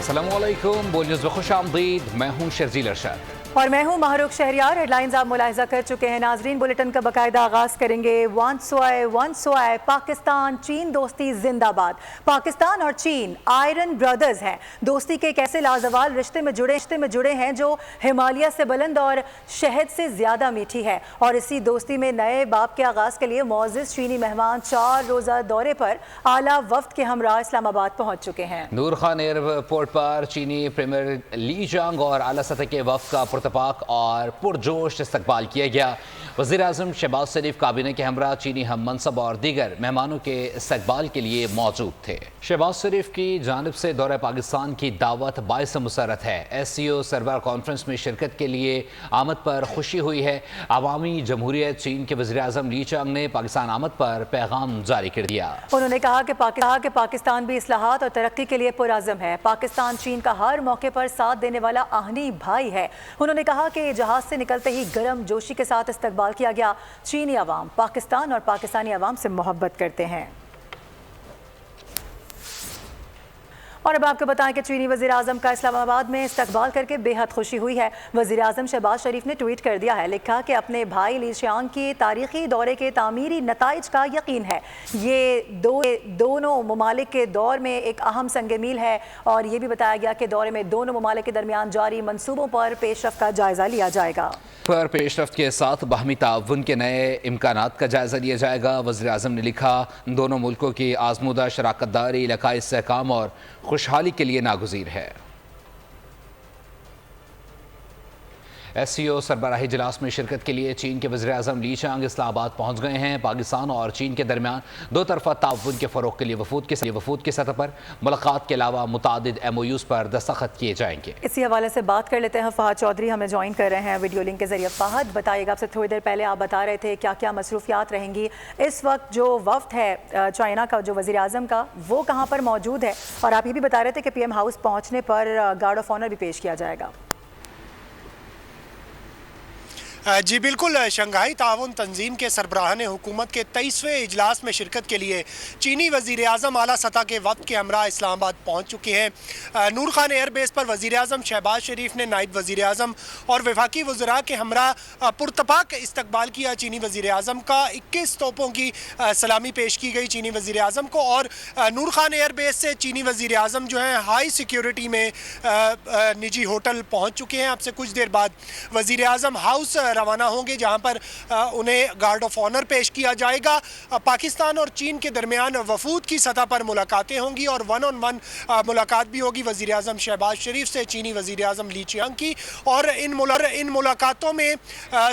अस्सलामु अलैकुम, बोल न्यूज़ में खुश आमदीद। मैं हूँ शर्जील अरशद और मैं हूं महरूख शहरियार। हेडलाइंस आप मुलाहिजा कर चुके हैं। नाजरीन, बुलेटिन का बाकायदा आगाज करेंगे। वंस आए पाकिस्तान चीन दोस्ती जिंदाबाद। पाकिस्तान और चीन आयरन ब्रदर्स हैं। दोस्ती के एक ऐसे लाजवाल रिश्ते में जुड़े हैं जो हिमालय से बुलंद और शहद से ज्यादा मीठी है। और इसी दोस्ती में नए बाब के आगाज के लिए मोअज़्ज़िज़ चीनी मेहमान 4 रोज़ा दौरे पर आला वफ्द के हमरा इस्लामाबाद पहुंच चुके हैं। नूर खान एयरपोर्ट पर चीनी प्रीमियर ली जांग और आला सतह के वफ्द का पुरतपाक और पुरजोश इस्तकबाल किया गया। वज़ीर आज़म शहबाज शरीफ काबीना के हमरा चीनी हम मनसब और दीगर मेहमानों के इस्तकबाल के लिए मौजूद थे। शहबाज शरीफ की जानिब से दौरा पाकिस्तान की दावत बाइस मुसरत है। SCO सरबराह कॉन्फ्रेंस में शिरकत के लिए आमद पर खुशी हुई है। अवामी जमहूरियत चीन के वज़ीर आज़म ली चांग ने पाकिस्तान आमद पर पैगाम जारी कर दिया। उन्होंने कहा कि पाकिस्तान भी इस्लाहात और तरक्की के लिए पुरअज़म है। पाकिस्तान चीन का हर मौके पर साथ देने वाला आहनी भाई है। उन्होंने कहा कि जहाज से निकलते ही गर्म जोशी के साथ इस्तकबाल किया गया। चीनी अवाम पाकिस्तान और पाकिस्तानी अवाम से मोहब्बत करते हैं। और अब आपको बताएं कि चीनी वज़ीर आज़म का इस्लामाबाद में इस्तकबाल करके बेहद खुशी हुई है। वज़ीर आज़म शहबाज शरीफ ने ट्वीट कर दिया है, लिखा कि अपने भाई ली चांग के तारीखी दौरे के तामीरी नताइज का यकीन है। ये दोनों ममालिक के दौर में एक अहम संग मील है। और ये भी बताया गया कि दौरे में दोनों ममालिक के दरमियान जारी मंसूबों पर पेशरफ्त का जायज़ा लिया जाएगा। पेशरफ्त के साथ बाहमी ताउन के नए इम्कानात का जायज़ा लिया जाएगा। वज़ीर आज़म ने लिखा, दोनों मुल्कों की आज़मूदा शराकत दारी इलाकाई इस्तेहकाम और खुशहाली के लिए नागुज़ीर है। SCO सरबराही इजलास में शिरकत के लिए चीन के वज़ीर आज़म ली चांग इस्लामाबाद पहुँच गए हैं। पाकिस्तान और चीन के दरमियान दो तरफ़ा ताउन के फ़रोग़ के लिए वफूद की सतह पर मुलाकात के अलावा मुतादिद MOUs पर दस्तखत किए जाएंगे। इसी हवाले से बात कर लेते हैं। फ़हद चौधरी हमें ज्वाइन कर रहे हैं वीडियो लिंक के जरिए। फ़हद, बताइएगा, आपसे थोड़ी देर पहले आप बता रहे थे क्या क्या मसरूफियात रहेंगी। इस वक्त जो वफ्द है चाइना का, जो वज़ीर आज़म का, वो कहाँ पर मौजूद है? और आप ये भी बता रहे थे कि PM हाउस पहुँचने पर गार्ड ऑफ ऑनर भी पेश किया जाएगा। जी बिल्कुल, शंघाई ताउन तंजीम के सरबराहान हुकूमत के 23वें इजलास में शिरकत के लिए चीनी वज़ीर आज़म आला सतह के वक्त के हमरा इस्लामाबाद पहुँच चुके हैं। नूर खान एयरबेस पर वज़ीर आज़म शहबाज शरीफ ने नायब वज़ीर आज़म और वफाकी वज़रा के हमरा पुरतपाक इस्तकबाल किया। चीनी वज़ीर आज़म का 21 तोपों की सलामी पेश की गई चीनी वज़ीर आज़म को। और नूर खान एयरबेस से चीनी वज़ीर आज़म जो हैं हाई सिक्योरिटी में निजी होटल पहुँच चुके हैं। अब से कुछ देर बाद वज़ीर आज़म हाउस रवाना होंगे, जहां पर उन्हें गार्ड ऑफ ऑनर पेश किया जाएगा। पाकिस्तान और चीन के दरमियान वफूद की सतह पर मुलाकातें होंगी और 1-on-1 मुलाकात भी होगी वज़ीर आज़म शहबाज शरीफ से चीनी वज़ीर आज़म ली चांग की। और इन मुलाकातों में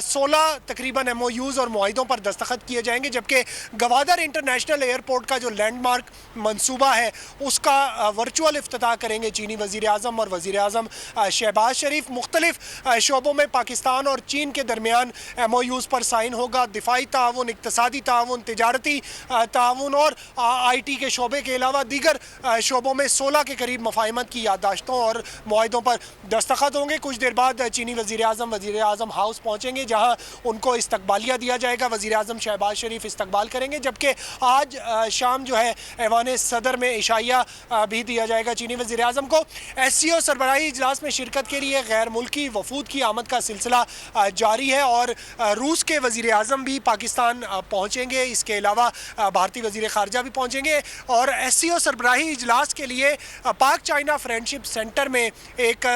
16 तकरीबन MOUs और मुआहिदों पर दस्तखत किए जाएंगे, जबकि गवादर इंटरनेशनल एयरपोर्ट का जो लैंडमार्क मंसूबा है उसका वर्चुअल इफ्तिताह करेंगे चीनी वज़ीर आज़म और वज़ीर आज़म शहबाज शरीफ। मुख्तलिफ शोबों में पाकिस्तान और चीन के दरमियान MOUs पर साइन होगा। दिफाई ताउन, इक्तसादी ताउन, तिजारती ताउन और IT के शोबे के अलावा दीगर शोबों में 16 के करीब मफाहिमत की याददाश्तों और मुआहिदों पर दस्तखत होंगे। कुछ देर बाद चीनी वज़ीर आज़म हाउस पहुँचेंगे, जहाँ उनको इस्तकबालिया दिया जाएगा। वज़ीर आज़म शहबाज शरीफ इस्तकबाल करेंगे, जबकि आज शाम जो है ऐवान सदर में इशाइया भी दिया जाएगा चीनी वज़ीर आज़म को। SCO सरबराही इजलास में शिरकत के लिए गैर मुल्की वफूद की आमद का सिलसिला जारी है। और रूस के वज़ीर आज़म भी पाकिस्तान पहुँचेंगे। इसके अलावा भारतीय वज़ीर ख़ारजा भी पहुँचेंगे। और SCO सरबराही इजलास के लिए पाक चाइना फ्रेंडशिप सेंटर में एक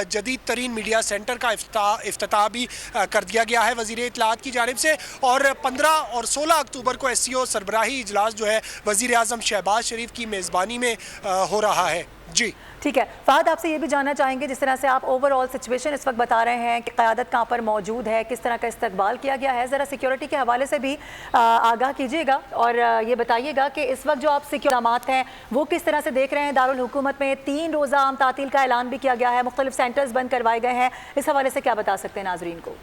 जदीद तरीन मीडिया सेंटर का इफ्तिताह भी कर दिया गया है वज़ीर इत्तलाआत की जानिब से। और 15 और 16 अक्टूबर को SCO सरबराही इजलास जो है वज़ीर आज़म शहबाज शरीफ की मेज़बानी में हो रहा है। जी ठीक है फ़हद, आपसे ये भी जानना चाहेंगे, जिस तरह से आप ओवरऑल सिचुएशन इस वक्त बता रहे हैं कि क़यादत कहाँ पर मौजूद है, किस तरह का इस्तकबाल किया गया है, ज़रा सिक्योरिटी के हवाले से भी आगाह कीजिएगा। और ये बताइएगा कि इस वक्त जो आप सिक्योरिटी हैं वो किस तरह से देख रहे हैं। दारुल हुकूमत में 3 रोज़ा आम तातील का ऐलान भी किया गया है, मुख्तलिफ सेंटर्स बंद करवाए गए हैं। इस हवाले से क्या बता सकते हैं नाज़रीन को?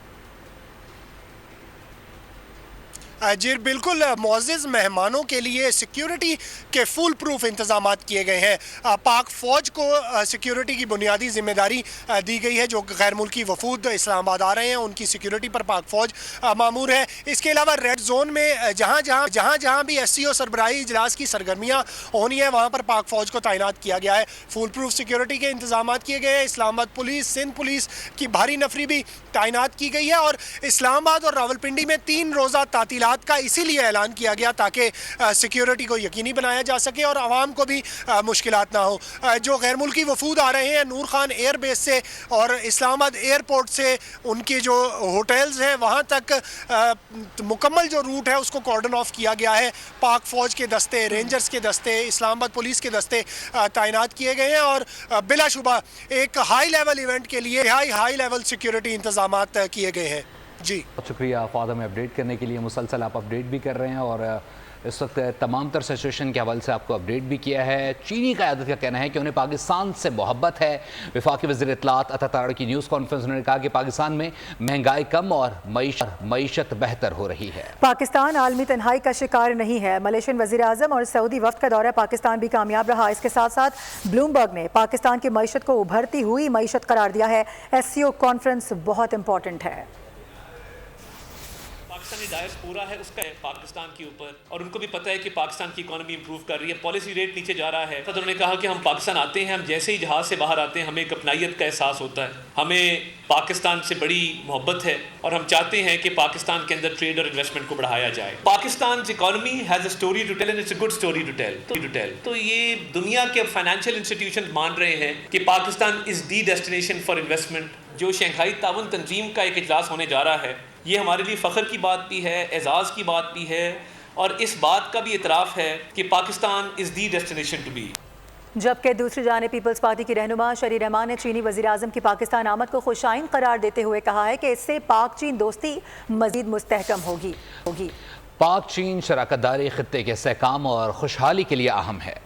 जी बिल्कुल, मुअज़्ज़िज़ मेहमानों के लिए सिक्योरिटी के फुल प्रूफ इंतजाम किए गए हैं। पाक फ़ौज को सिक्योरिटी की बुनियादी जिम्मेदारी दी गई है। जो गैर मुल्की वफूद इस्लामाबाद आ रहे हैं उनकी सिक्योरिटी पर पाक फ़ौज मामूर है। इसके अलावा रेड जोन में जहाँ भी SCO सरबराही इजलास की सरगर्मियाँ होनी है वहाँ पर पाक फ़ौज को तैनात किया गया है। फुल प्रूफ सिक्योरिटी के इंतजाम किए गए हैं। इस्लामाबाद पुलिस, सिंध पुलिस की भारी नफरी भी तैनात की गई है और इस्लामाबाद और रावलपिंडी में 3 रोज़ा तातीलात का इसीलिए ऐलान किया गया ताकि सिक्योरिटी को यकीनी बनाया जा सके और आवाम को भी मुश्किलात ना हो। जो गैर मुल्की वफूद आ रहे हैं नूर खान एयर बेस से और इस्लामाबाद एयरपोर्ट से उनके जो होटल्स हैं वहाँ तक मुकम्मल जो रूट है उसको कॉर्डन ऑफ किया गया है। पाक फ़ौज के दस्ते, रेंजर्स के दस्ते, इस्लामाबाद पुलिस के दस्ते तैनात किए गए हैं और बिलाशुबा एक हाई लेवल इवेंट के लिए हाई लेवल सिक्योरिटी इंतजामात किए गए हैं। जी बहुत शुक्रिया फादर में अपडेट करने के लिए। मुसलसल आप अपडेट भी कर रहे हैं और इस वक्त तमाम तर सिचुएशन के हवाले से आपको अपडेट भी किया है। चीनी क़यादत का कहना है कि उन्हें पाकिस्तान से मोहब्बत है। वफाकी वज़ीर इत्तलात अता तारड़ की न्यूज़ कॉन्फ्रेंस उन्होंने कहा कि पाकिस्तान में महंगाई कम और मईशत बेहतर हो रही है। पाकिस्तान आलमी तन्हाई का शिकार नहीं है। मलेशियन वज़ीर आज़म और सऊदी वफ्द का दौरा पाकिस्तान भी कामयाब रहा। इसके साथ साथ ब्लूमबर्ग ने पाकिस्तान की मईशत को उभरती हुई मईशत करार दिया है। SCO कॉन्फ्रेंस बहुत इंपॉर्टेंट है। पाकिस्तानी डायस्पोरा है उसका है पाकिस्तान के ऊपर और उनको भी पता है कि पाकिस्तान की इकोनॉमी इंप्रूव कर रही है, पॉलिसी रेट नीचे जा रहा है। तो उन्होंने कहा कि हम पाकिस्तान आते हैं, हम जैसे ही जहाज़ से बाहर आते हैं हमें एक अपनाइयत का एहसास होता है। हमें पाकिस्तान से बड़ी मोहब्बत है और हम चाहते हैं कि पाकिस्तान के अंदर ट्रेड और इन्वेस्टमेंट को बढ़ाया जाए। Pakistan economy has a story to tell and it's a good story to tell. तो ये दुनिया के फाइनेंशियल इंस्टीट्यूशन मान रहे हैं कि Pakistan is the destination for investment. जो शंघाई ताउन तंजीम का एक इजलास होने जा रहा है ये हमारे लिए फ़ख्र की बात भी है, एजाज़ की बात भी है और इस बात का भी इतराफ़ है कि Pakistan is the destination to be. जबकि दूसरी जानिब पीपल्स पार्टी की रहनुमा शरी रहमान ने चीनी वज़ीर आज़म की पाकिस्तान आमद को खुशाइन करार देते हुए कहा है कि इससे पाक चीन दोस्ती मज़ीद मुस्तहकम होगी। पाक चीन शराकतदारी खित्ते के इस्तेहकाम और खुशहाली के लिए अहम है।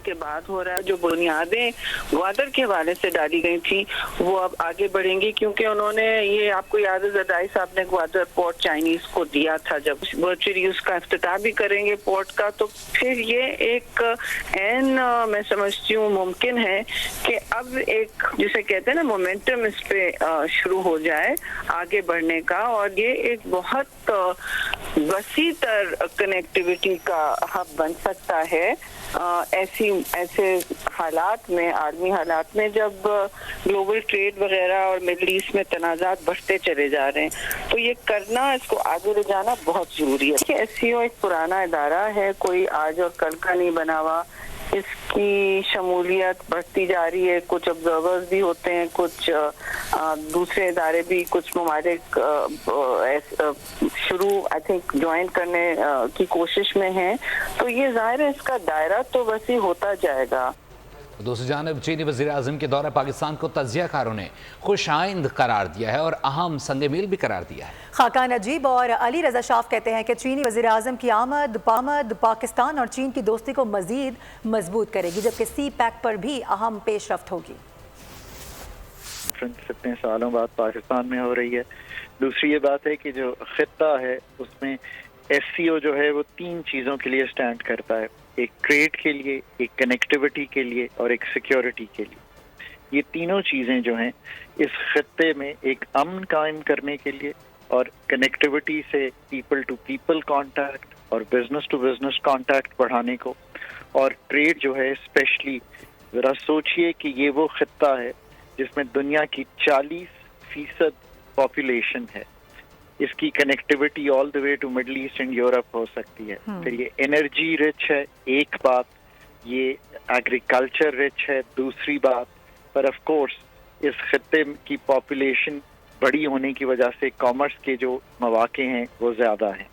के बाद हो रहा है जो बुनियादें ग्वादर के हवाले से डाली गई थी वो अब आगे बढ़ेंगी क्योंकि उन्होंने ये आपको याद है ज़रदारी साहब ने ग्वादर पोर्ट चाइनीज को दिया था। जब वर्चुअली उसका इफ्तिताह भी करेंगे पोर्ट का तो फिर ये एक मैं समझती हूँ मुमकिन है कि अब एक जिसे कहते हैं ना मोमेंटम इस पे शुरू हो जाए आगे बढ़ने का और ये एक बहुत वसी तर कनेक्टिविटी का हब बन सकता है। ऐसे हालात में आलमी हालात में जब ग्लोबल ट्रेड वगैरह और मिडल ईस्ट में तनाज़ात बढ़ते चले जा रहे हैं तो ये करना इसको आगे ले जाना बहुत ज़रूरी है। SCO एक पुराना इदारा है, कोई आज और कल का नहीं बना हुआ। इसकी शमूलियत बढ़ती जा रही है, कुछ ऑब्जर्वर्स भी होते हैं, कुछ दूसरे इदारे भी कुछ ममालिक शुरू आई थिंक ज्वाइन करने की कोशिश में हैं तो ये ज़ाहिर है इसका दायरा तो वसी होता जाएगा। दूसरी जानब चीनी वज़ीर आज़म के दौरा पाकिस्तान को तज़ियाकारों ने खुशाइंद करार दिया है और अहम संग मील भी करार दिया है। खाकान नजीब और अली रज़ा शाफ कहते हैं कि चीनी वज़ीर आज़म की आमद पाकिस्तान और चीन की दोस्ती को मज़ीद मजबूत करेगी जबकि CPEC पर भी अहम पेशरफ्त होगी। इतने सालों बाद पाकिस्तान में हो रही है। दूसरी ये बात है कि जो खित्ता है उसमें SCO जो है वो 3 चीज़ों के लिए स्टैंड करता है, एक ट्रेड के लिए, एक कनेक्टिविटी के लिए और एक सिक्योरिटी के लिए। ये तीनों चीज़ें जो हैं इस खित्ते में एक अमन कायम करने के लिए और कनेक्टिविटी से पीपल टू पीपल कांटेक्ट और बिजनेस टू बिजनेस कांटेक्ट बढ़ाने को और ट्रेड जो है स्पेशली ज़रा सोचिए कि ये वो खित्ता है जिसमें दुनिया की 40% पॉपुलेशन है। इसकी connectivity all the way to Middle East and Europe हो सकती है। फिर ये एनर्जी रिच है एक बात, ये एग्रीकल्चर रिच है दूसरी बात, पर ऑफ कोर्स इस खित्ते की पॉपुलेशन बड़ी होने की वजह से कॉमर्स के जो मौके हैं वो ज़्यादा हैं।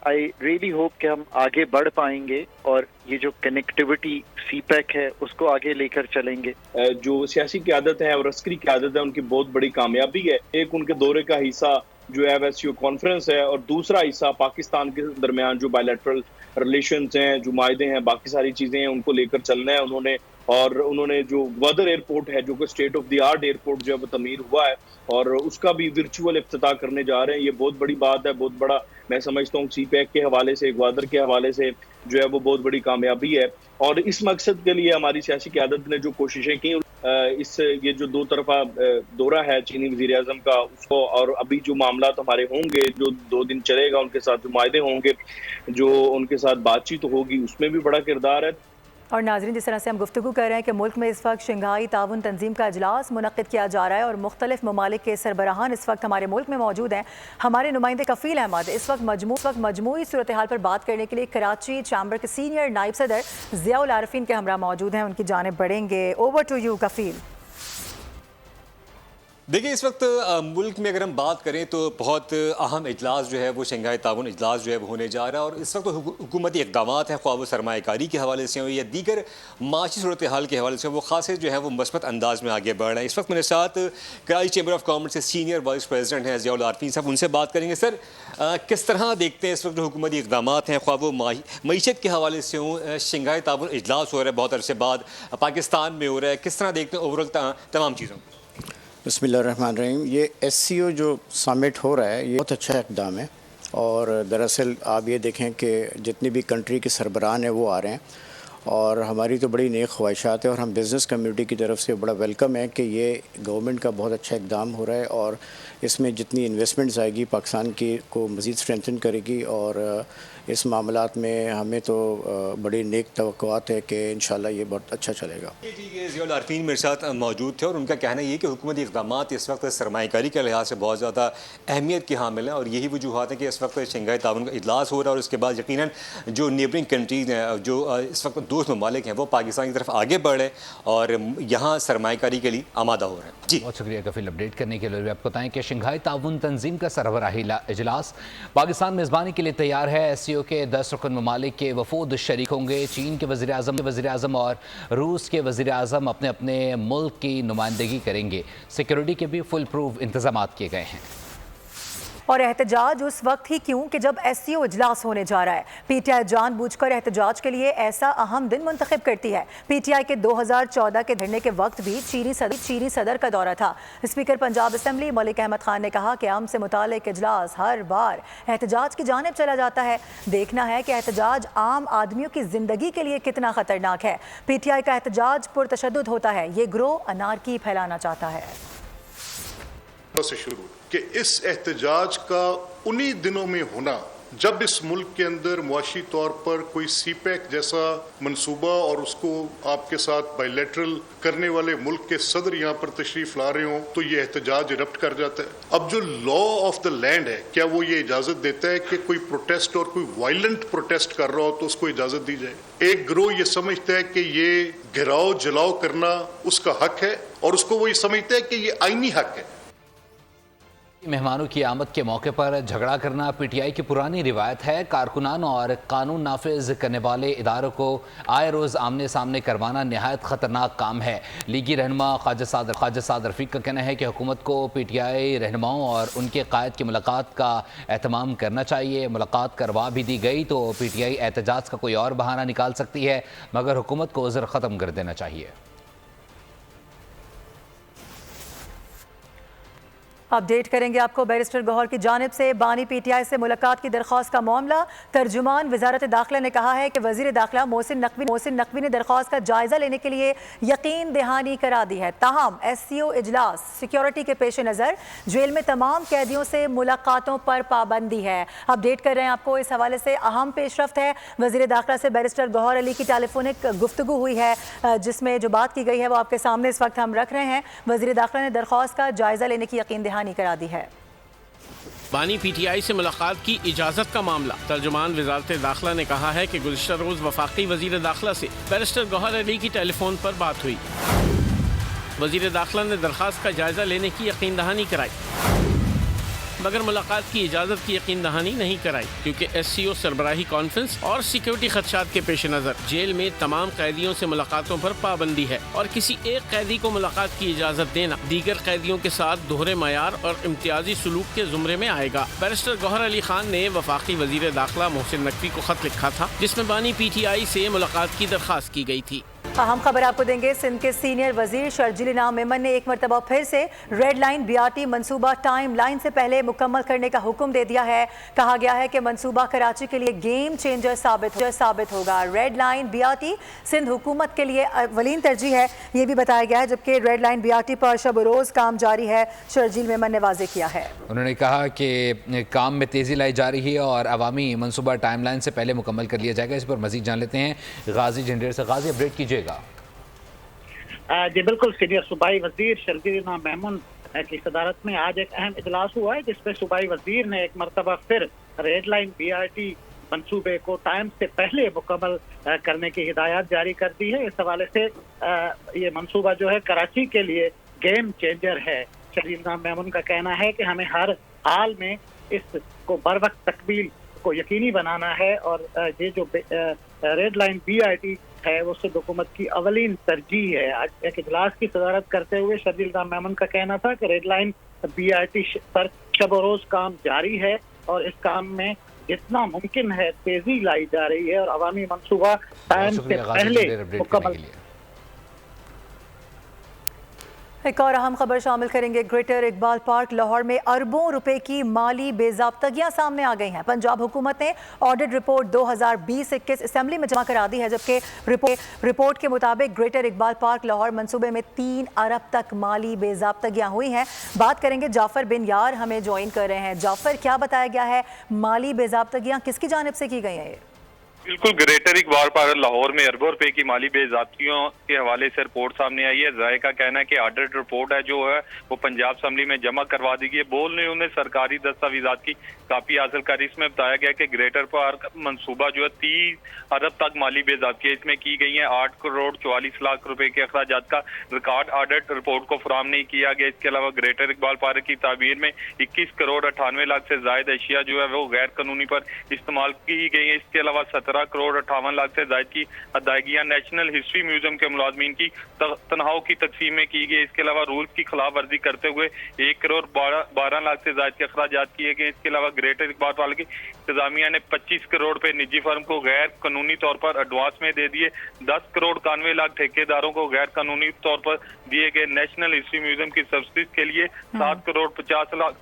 आई रियली होप कि हम आगे बढ़ पाएंगे और ये जो कनेक्टिविटी CPEC है उसको आगे लेकर चलेंगे। जो सियासी क़यादत है और अस्करी क़यादत है उनकी बहुत बड़ी कामयाबी है। एक उनके दौरे का हिस्सा जो है SCO कॉन्फ्रेंस है और दूसरा हिस्सा पाकिस्तान के दरमियान जो बायलैटरल रिलेशंस हैं, जो मायदे हैं, बाकी सारी चीज़ें हैं उनको लेकर चलना है उन्होंने اور انہوں نے جو گوادر ایئرپورٹ ہے جو کہ state of the art airport جو ہے وہ تعمیر ہوا ہے اور اس کا بھی ورچوئل افتتاح کرنے جا رہے ہیں. یہ بہت بڑی بات ہے, بہت بڑا میں سمجھتا ہوں سی پیک کے حوالے سے, گوادر کے حوالے سے جو ہے وہ بہت بڑی کامیابی ہے. اور اس مقصد کے لیے ہماری سیاسی قیادت نے جو کوششیں کی, یہ جو 2 طرفہ دورہ ہے چینی وزیر اعظم کا اس کو, اور ابھی جو معاملات ہمارے ہوں گے جو 2 دن چلے گا, ان کے ساتھ جو معاہدے ہوں گے, جو ان کے ساتھ بات چیت ہوگی, اس میں بھی بڑا کردار ہے. اور ناظرین, جس طرح سے ہم گفتگو کر رہے ہیں کہ ملک میں اس وقت شنگھائی تعاون تنظیم کا اجلاس منعقد کیا جا رہا ہے اور مختلف ممالک کے سربراہان اس وقت ہمارے ملک میں موجود ہیں. ہمارے نمائندے کفیل احمد اس وقت مجموعی صورتحال پر بات کرنے کے لیے کراچی چیمبر کے سینئر نائب صدر ضیاء العارفین کے ہمراہ موجود ہیں. ان کی جانب بڑھیں گے. اوور ٹو یو کفیل. دیکھیں, اس وقت ملک میں اگر ہم بات کریں تو بہت اہم اجلاس جو ہے وہ شنگھائی تعاون اجلاس جو ہے وہ ہونے جا رہا ہے, اور اس وقت حکومتی اقدامات ہیں, خواہ وہ سرمایہ کاری کے حوالے سے ہوں یا دیگر معاشی صورتحال کے حوالے سے, وہ خاصے جو ہے وہ مثبت انداز میں آگے بڑھ رہے ہیں. اس وقت میرے ساتھ کراچی چیمبر آف کامرس سے سینئر وائس پریزیڈنٹ ہیں ضیاء العارفین صاحب, ان سے بات کریں گے. سر, کس طرح دیکھتے ہیں اس وقت جو حکومتی اقدامات ہیں, خواہ وہ معیشت کے حوالے سے ہوں, شنگھائی تعاون اجلاس ہو رہا ہے بہت عرصے بعد پاکستان میں ہو رہا ہے, کس طرح دیکھتے ہیں اوور آل تمام چیزوں؟ بسم اللہ الرحمن الرحیم. یہ SCO جو سمٹ ہو رہا ہے یہ بہت اچھا اقدام ہے, اور دراصل آپ یہ دیکھیں کہ جتنی بھی کنٹری کے سربراہان ہیں وہ آ رہے ہیں, اور ہماری تو بڑی نیک خواہشات ہیں, اور ہم بزنس کمیونٹی کی طرف سے بڑا ویلکم ہے کہ یہ گورنمنٹ کا بہت اچھا اقدام ہو رہا ہے, اور اس میں جتنی انویسٹمنٹس آئے گی پاکستان کی کو مزید اسٹرینتھن کرے گی, اور اس معاملات میں ہمیں تو بڑی نیک توقعات ہے کہ انشاءاللہ یہ بہت اچھا چلے گا. جی, ضیاء العارفین میرے ساتھ موجود تھے, اور ان کا کہنا یہ کہ حکومتی اقدامات اس وقت سرمایہ کاری کے لحاظ سے بہت زیادہ اہمیت کے حامل ہیں, اور یہی وجوہات ہیں کہ اس وقت شنگھائی تعاون کا اجلاس ہو رہا ہے, اور اس کے بعد یقیناً جو نیبرنگ کنٹریز ہیں, جو اس وقت دوست ممالک ہیں, وہ پاکستان کی طرف آگے بڑھ رہے ہیں اور یہاں سرمایہ کاری کے لیے آمادہ ہو رہے ہیں. جی, بہت شکریہ کفیل اپڈیٹ کرنے کے لیے. آپ کو بتائیں کہ شنگھائی تعاون تنظیم کا سربراہی اجلاس پاکستان میزبانی کے لیے تیار ہے. SCO کے 10 رکن ممالک کے وفود شریک ہوں گے. چین کے وزیر اعظم اور روس کے وزیر اعظم اپنے اپنے ملک کی نمائندگی کریں گے. سیکیورٹی کے بھی فل پروف انتظامات کیے گئے ہیں. اور احتجاج اس وقت ہی کیوں کہ جب SCO اجلاس ہونے جا رہا ہے. PTI جان بوجھ کر احتجاج کے لیے ایسا اہم دن منتخب کرتی ہے. PTI کے 2014 کے دھرنے کے وقت بھی چینی صدر کا دورہ تھا. اسپیکر پنجاب اسمبلی ملک احمد خان نے کہا کہ امن سے متعلق اجلاس ہر بار احتجاج کی جانب چلا جاتا ہے. دیکھنا ہے کہ احتجاج عام آدمیوں کی زندگی کے لیے کتنا خطرناک ہے. PTI کا احتجاج پرتشدد ہوتا ہے. یہ گروہ انارکی پھیلانا چاہتا ہے. سے شروع کہ اس احتجاج کا انہی دنوں میں ہونا جب اس ملک کے اندر معاشی طور پر کوئی سی پیک جیسا منصوبہ اور اس کو آپ کے ساتھ بائی لیٹرل کرنے والے ملک کے صدر یہاں پر تشریف لا رہے ہوں تو یہ احتجاج ایرپٹ کر جاتا ہے. اب جو لا آف دا لینڈ ہے, کیا وہ یہ اجازت دیتا ہے کہ کوئی پروٹیسٹ اور کوئی وائلنٹ پروٹیسٹ کر رہا ہو تو اس کو اجازت دی جائے؟ ایک گروہ یہ سمجھتا ہے کہ یہ گھراؤ جلاؤ کرنا اس کا حق ہے, اور اس کو وہ یہ سمجھتا ہے کہ یہ آئینی حق ہے. مہمانوں کی آمد کے موقع پر جھگڑا کرنا PTI کی پرانی روایت ہے. کارکنان اور قانون نافذ کرنے والے اداروں کو آئے روز آمنے سامنے کروانا نہایت خطرناک کام ہے. لیگی رہنما خواجہ سعد رفیق کا کہنا ہے کہ حکومت کو PTI رہنماؤں اور ان کے قائد کی ملاقات کا اہتمام کرنا چاہیے. ملاقات کروا بھی دی گئی تو PTI احتجاج کا کوئی اور بہانہ نکال سکتی ہے, مگر حکومت کو عذر ختم کر دینا چاہیے. اپڈیٹ کریں گے آپ کو بیرسٹر گوہر کی جانب سے بانی PTI سے ملاقات کی درخواست کا معاملہ. ترجمان وزارت داخلہ نے کہا ہے کہ وزیر داخلہ محسن نقوی نے درخواست کا جائزہ لینے کے لیے یقین دہانی کرا دی ہے. تاہم SCO اجلاس سیکیورٹی کے پیش نظر جیل میں تمام قیدیوں سے ملاقاتوں پر پابندی ہے. اپڈیٹ کر رہے ہیں آپ کو, اس حوالے سے اہم پیش رفت ہے. وزیر داخلہ سے بیرسٹر گوہر علی کی ٹیلی فونک گفتگو ہوئی ہے, جس میں جو بات کی گئی ہے وہ آپ کے سامنے اس وقت ہم رکھ رہے ہیں. وزیر داخلہ نے درخواست کا جائزہ لینے کی یقین دہانی کرا دی ہے. بانی PTI سے ملاقات کی اجازت کا معاملہ. ترجمان وزارت داخلہ نے کہا ہے کہ گزشتہ روز وفاقی وزیر داخلہ سے بیرسٹر گوہر علی کی ٹیلی فون پر بات ہوئی. وزیر داخلہ نے درخواست کا جائزہ لینے کی یقین دہانی کرائی, مگر ملاقات کی اجازت کی یقین دہانی نہیں کرائی, کیونکہ SCO سربراہی کانفرنس اور سیکیورٹی خدشات کے پیش نظر جیل میں تمام قیدیوں سے ملاقاتوں پر پابندی ہے, اور کسی ایک قیدی کو ملاقات کی اجازت دینا دیگر قیدیوں کے ساتھ دوہرے معیار اور امتیازی سلوک کے زمرے میں آئے گا. بیرسٹر گوہر علی خان نے وفاقی وزیر داخلہ محسن نقوی کو خط لکھا تھا, جس میں بانی PTI سے ملاقات کی درخواست کی گئی تھی. अहम खबर आपको देंगे। सिंध के सीनियर वजीर शर्जील इनाम मेमन ने एक मरतबा फिर से रेड लाइन BRT मंसूबा टाइम लाइन से पहले मुकम्मल करने का हुक्म दे दिया है। कहा गया है कि मंसूबा कराची के लिए गेम चेंजर साबित होगा। रेड लाइन BRT सिंध हुकूमत के लिए अवलीन तरजीह है, ये भी बताया गया है, जबकि रेड लाइन BRT पर शब रोज काम जारी है, शर्जील मेमन ने वाजे किया है। उन्होंने कहा कि काम में तेजी लाई जा रही है और अवामी मंसूबा टाइम लाइन से पहले मुकम्मल कर लिया जाएगा। इस पर मजीद जान लेते हैं गाजी जनरेट से। गाजी, अपडेट कीजिएगा। जी बिल्कुल, सीनियर सूबाई वजीर शर्जील इनाम मेमन की सदारत में आज एक अहम इजलास हुआ है, जिसमें सूबाई वजीर ने एक मरतबा फिर रेड लाइन BRT मंसूबे को टाइम से पहले मुकम्मल करने की हिदायत जारी कर दी है। इस हवाले से ये मंसूबा जो है कराची के लिए गेम चेंजर है। शर्जील इनाम मेमन का कहना है कि हमें हर हाल में इसको बर वक्त तकमील को यकीनी बनाना है और ये जो रेड लाइन BRT है वो सिंध हुकूमत की अवलीन तरजीह है। आज एक इजलास की सदारत करते हुए शर्जील इनाम मेमन का कहना था कि रेड लाइन BRT पर शब रोज काम जारी है और इस काम में जितना मुमकिन है तेजी लाई जा रही है और अवामी मंसूबा टाइम से पहले मुकम्मल। एक और अहम खबर शामिल करेंगे। ग्रेटर इकबाल पार्क लाहौर में अरबों रुपए की माली बेज़ाब्तगियां सामने आ गई हैं। पंजाब हुकूमत ने ऑडिट रिपोर्ट 2020-21 असेंबली में जमा करा दी है, जबकि रिपोर्ट के मुताबिक ग्रेटर इकबाल पार्क लाहौर मंसूबे में 3 अरब तक माली बेज़ाब्तगियां हुई हैं। बात करेंगे, जाफर बिन यार हमें ज्वाइन कर रहे हैं। जाफर, क्या बताया गया है, माली बेज़ाब्तगियां किसकी जानिब से की गई हैं? बिल्कुल, ग्रेटर इकबाल पार्क लाहौर में अरबों रुपए की माली बेज़ाब्तियों के हवाले से रिपोर्ट सामने आई है। ज़ाय का कहना है कि ऑडिट रिपोर्ट है जो है वो पंजाब असेंबली में जमा करवा दी गई। बोल ने उन्हें सरकारी दस्तावेजात की कापी हासिल करी। इसमें बताया गया कि ग्रेटर पार्क मंसूबा जो है 30 अरब तक माली बेज़ाब्तियां इसमें की गई हैं। 8 करोड़ 44 लाख रुपए के अखराजात का रिकॉर्ड ऑडिट रिपोर्ट को फराहम नहीं किया गया। इसके अलावा ग्रेटर इकबाल पार्क की ताबीर में 21 करोड़ 98 लाख से ज्यादा अशिया जो है वो गैर कानूनी पर इस्तेमाल की गई है। इसके अलावा 17 करोड़ 58 लाख से ज्यादा की अदायगियां नेशनल हिस्ट्री म्यूजियम के मुलाजमीन की तनख्वाहों की तकसीम में की गई। इसके अलावा रूल्स की खिलाफ वर्जी करते हुए 1 करोड़ 12 लाख से ज्यादा के अखराजात किए गए। इसके अलावा ग्रेटर इकबाल पार्क की इंतजामिया ने 25 करोड़ रुपए निजी फर्म को गैर कानूनी तौर पर एडवांस में दे दिए। 10 करोड़ 91 लाख ठेकेदारों को गैर कानूनी तौर पर दिए गए। नेशनल हिस्ट्री म्यूजियम की सब्सिडी के लिए 7 करोड़ 50 लाख।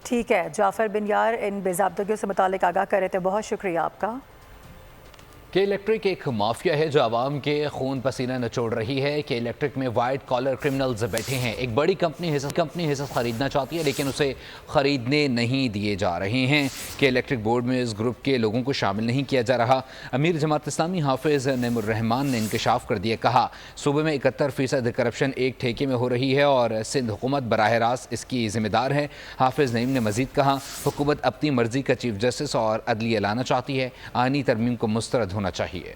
ठीक है, जाफर बिन यार इन बेज़ाब्तगियों से मुतालिक आगाह कर रहे थे, बहुत शुक्रिया आपका। के इलेक्ट्रिक एक माफिया है जो आवाम के खून पसीना निचोड़ रही है। के इलेक्ट्रिक में वाइट कॉलर क्रिमिनल्स बैठे हैं। एक बड़ी कंपनी हिस्सा खरीदना चाहती है, लेकिन उसे खरीदने नहीं दिए जा रहे हैं। के इलेक्ट्रिक बोर्ड में इस ग्रुप के लोगों को शामिल नहीं किया जा रहा। अमीर जमात इस्लामी हाफिज नईमुर रहमान ने इंकशाफ कर दिया। कहा, सूबे में 71% करप्शन एक ठेके में हो रही है और सिंध हुकूमत बराह रास्त इसकी जिम्मेदार है। हाफिज नईम ने मजीद कहा, हुकूमत अपनी मर्जी का चीफ जस्टिस और अदलिया लाना चाहती है। आईनी तरमीम को मुस्तरद होना चाहिए।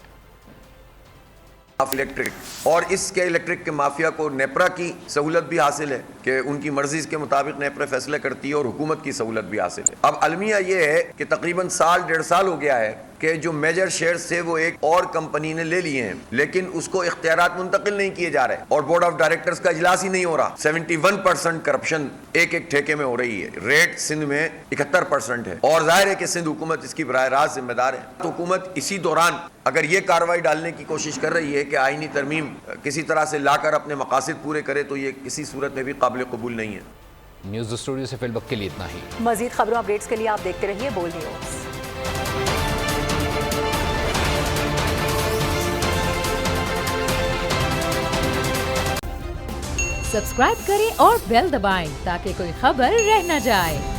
इलेक्ट्रिक और इसके इलेक्ट्रिक के माफिया को नेपरा की सहूलत भी हासिल है कि उनकी मर्जी के मुताबिक नेपरा फैसले करती है और हुकूमत की सहूलत भी हासिल है। अब अलमिया ये है कि तकरीबन 1.5 साल हो गया है कि जो मेजर शेयर्स थे वो एक और कंपनी ने ले लिए हैं, लेकिन उसको इख्तियारात मुंतकिल नहीं किए जा रहे और बोर्ड ऑफ डायरेक्टर्स का इजलास ही नहीं हो रहा। 71% करप्शन एक ठेके में हो रही है। रेट सिंध में 71% है और जाहिर है कि सिंध हुकूमत इसकी बराह रास्त जिम्मेदार है। तो हुकूमत इसी दौरान अगर ये कार्रवाई डालने की कोशिश कर रही है कि आईनी तरमीम किसी तरह से लाकर अपने मकासद पूरे करे, तो ये किसी सूरत में भी काबिल कबूल नहीं है। न्यूज़ स्टूडियो से फिलवक्त के लिए इतना ही। मजीद खबरों अपडेट्स के लिए आप देखते रहिए बोल न्यूज़। सब्सक्राइब करें और बेल दबाएं ताकि कोई खबर रह न जाए।